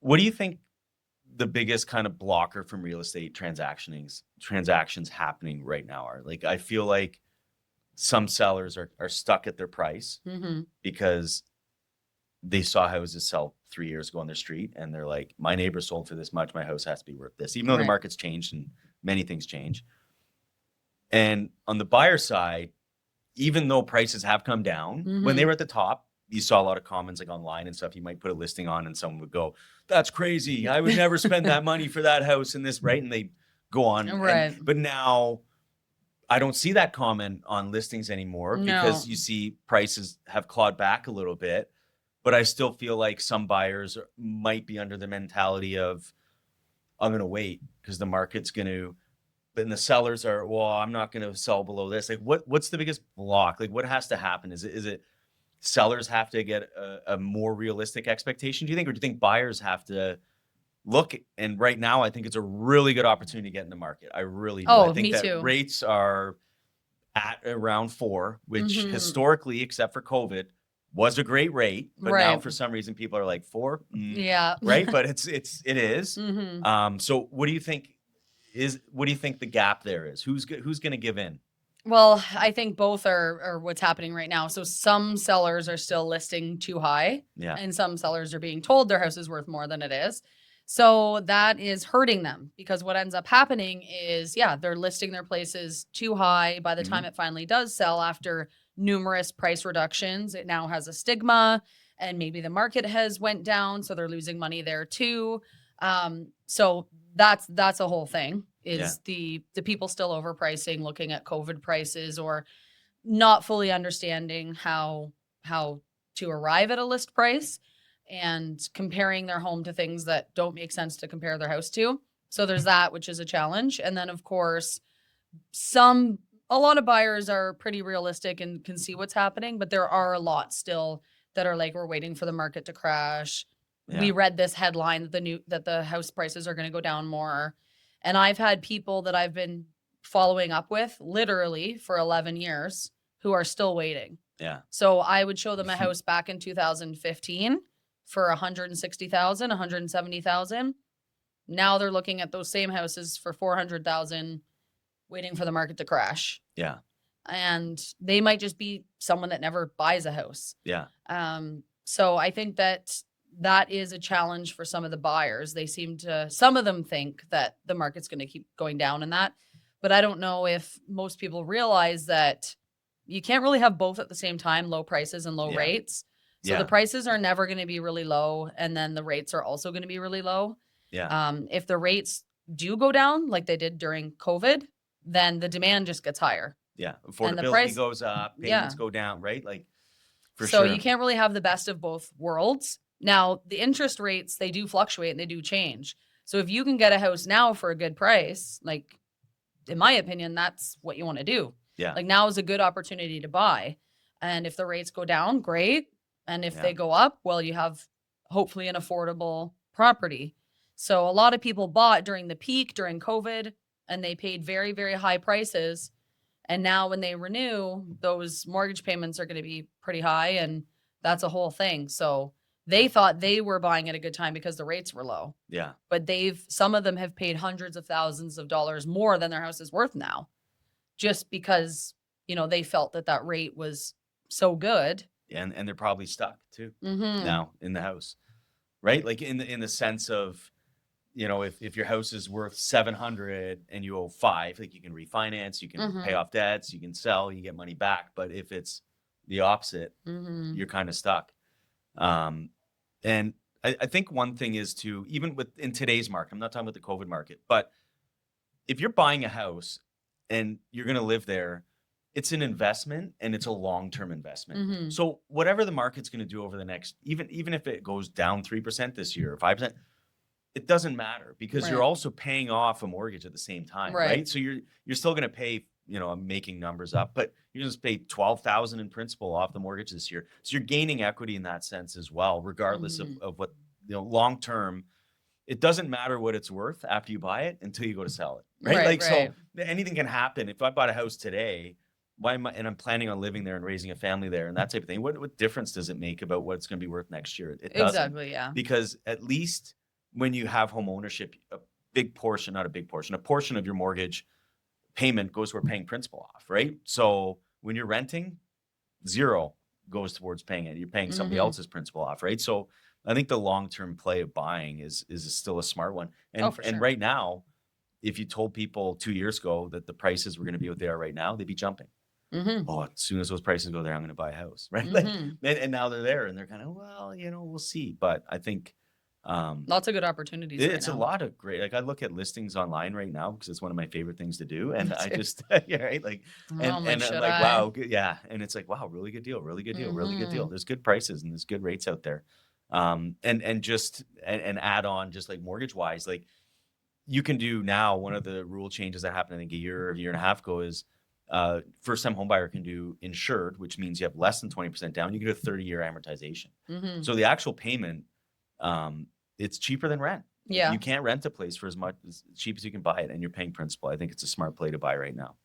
What do you think the biggest kind of blocker from real estate transactions happening right now are? Like, I feel like some sellers are stuck at their price Mm-hmm. because they saw houses sell 3 years ago on their street and they're like, my neighbor sold for this much, my house has to be worth this, even though the Right. market's changed and many things change. And on the buyer side, even though prices have come down, when they Mm-hmm. were at the top, you saw a lot of comments like online and stuff. You might put a listing on and someone would go, that's crazy. I would never spend that money for that house and this, right? And they go on. Right. But now I don't see that comment on listings anymore No. because you see prices have clawed back a little bit. But I still feel like some buyers might be under the mentality of, I'm going to wait because the market's going to, and the sellers are, well, I'm not going to sell below this. Like, what's the biggest block? Like, what has to happen? Is it sellers have to get a more realistic expectation, do you think, or do you think buyers have to look? And right now, I think it's a really good opportunity to get in the market. I really do. I Oh, think me that too. rates are at around 4, which Mm-hmm. historically, except for COVID, was a great rate. But now, Right. for some reason, people are like 4, Yeah. right? But it is. Mm-hmm. So, what do you think the gap there is? Who's going to give in? Well, I think both are what's happening right now. So some sellers are still listing too high, Yeah. and some sellers are being told their house is worth more than it is. So that is hurting them because what ends up happening is, yeah, they're listing their places too high. By the Hmm. time it finally does sell after numerous price reductions, it now has a stigma, and maybe the market has went down, so they're losing money there too. So that's a whole thing, Yeah. is the people still overpricing, looking at COVID prices, or not fully understanding how to arrive at a list price, and comparing their home to things that don't make sense to compare their house to. So there's that, which is a challenge. And then of course, some a lot of buyers are pretty realistic and can see what's happening, but there are a lot still that are like, we're waiting for the market to crash. We Yeah. read this headline that the house prices are going to go down more. And I've had people that I've been following up with literally for 11 years who are still waiting. Yeah. So I would show them a house back in 2015 for 160,000, 170,000. Now they're looking at those same houses for 400,000, waiting for the market to crash. Yeah. And they might just be someone that never buys a house. Yeah. So I think that is a challenge for some of the buyers. Some of them think that the market's going to keep going down in that. But I don't know if most people realize that you can't really have both at the same time, low prices and low Yeah. rates. So Yeah. the prices are never going to be really low, and then the rates are also going to be really low. Yeah. If the rates do go down like they did during COVID, then the demand just gets higher. Yeah. And the Affordability price, goes up, payments yeah. go down, right? Like, for So you sure. can't really have the best of both worlds. Now, the interest rates, they do fluctuate and they do change. So if you can get a house now for a good price, like, in my opinion, that's what you want to do. Yeah. Like, now is a good opportunity to buy. And if the rates go down, great. And if Yeah. they go up, well, you have hopefully an affordable property. So a lot of people bought during the peak, during COVID, and they paid very, very high prices. And now when they renew, those mortgage payments are going to be pretty high, and that's a whole thing. So they thought they were buying at a good time because the rates were low. Yeah. But some of them have paid hundreds of thousands of dollars more than their house is worth now, just because, they felt that rate was so good. And they're probably stuck too Mm-hmm. now in the house, right? Like, in the sense of, if your house is worth 700 and you owe 5, like, you can refinance, you can Mm-hmm. pay off debts, you can sell, you get money back. But if it's the opposite, Mm-hmm. you're kind of stuck. And I think one thing is to, even in today's market, I'm not talking about the COVID market, but if you're buying a house and you're going to live there, it's an investment and it's a long-term investment. Mm-hmm. So whatever the market's going to do over the next, even if it goes down 3% this year or 5%, it doesn't matter because you're Right. also paying off a mortgage at the same time, Right. right? So you're still going to pay, I'm making numbers up, but you just pay $12,000 in principal off the mortgage this year. So you're gaining equity in that sense as well, regardless Mhm. of what, long term. It doesn't matter what it's worth after you buy it until you go to sell it, right? Right, Like, right. so anything can happen. If I bought a house today, and I'm planning on living there and raising a family there and that type of thing, what difference does it make about what it's going to be worth next year? It doesn't. Exactly, yeah. Because at least when you have home ownership, a big portion, not a big portion, a portion of your mortgage payment goes toward paying principal off, right? So when you're renting, zero goes towards paying it. You're paying somebody Mhm. else's principal off, right? So I think the long-term play of buying is still a smart one. Oh, And for and sure. right now, if you told people 2 years ago that the prices were going to be what they are right now, they'd be jumping. Mhm. Oh, as soon as those prices go there, I'm going to buy a house, right? Like, Mhm. and now they're there, and they're kind of, well, we'll see. But I think um, Lots of good opportunities right it's a now. lot of great. Like I look at listings online right now because it's one of my favorite things to do, and Me I too. just yeah, right, like, I'm like, and I'm should like, I? wow, good, yeah, and it's like, wow, really good deal, really good deal, really good deal. Mhm. There's good prices and there's good rates out there, and just and add on just like mortgage wise, like you can do now. One of the rule changes that happened, I think, a year and a half ago is first time home buyer can do insured, which means you have less than 20% down. You can do a 30-year amortization. Mhm. So the actual payment, um, it's cheaper than rent. Like Yeah. you can't rent a place for as cheap as you can buy it, and you're paying principal. I think it's a smart play to buy right now.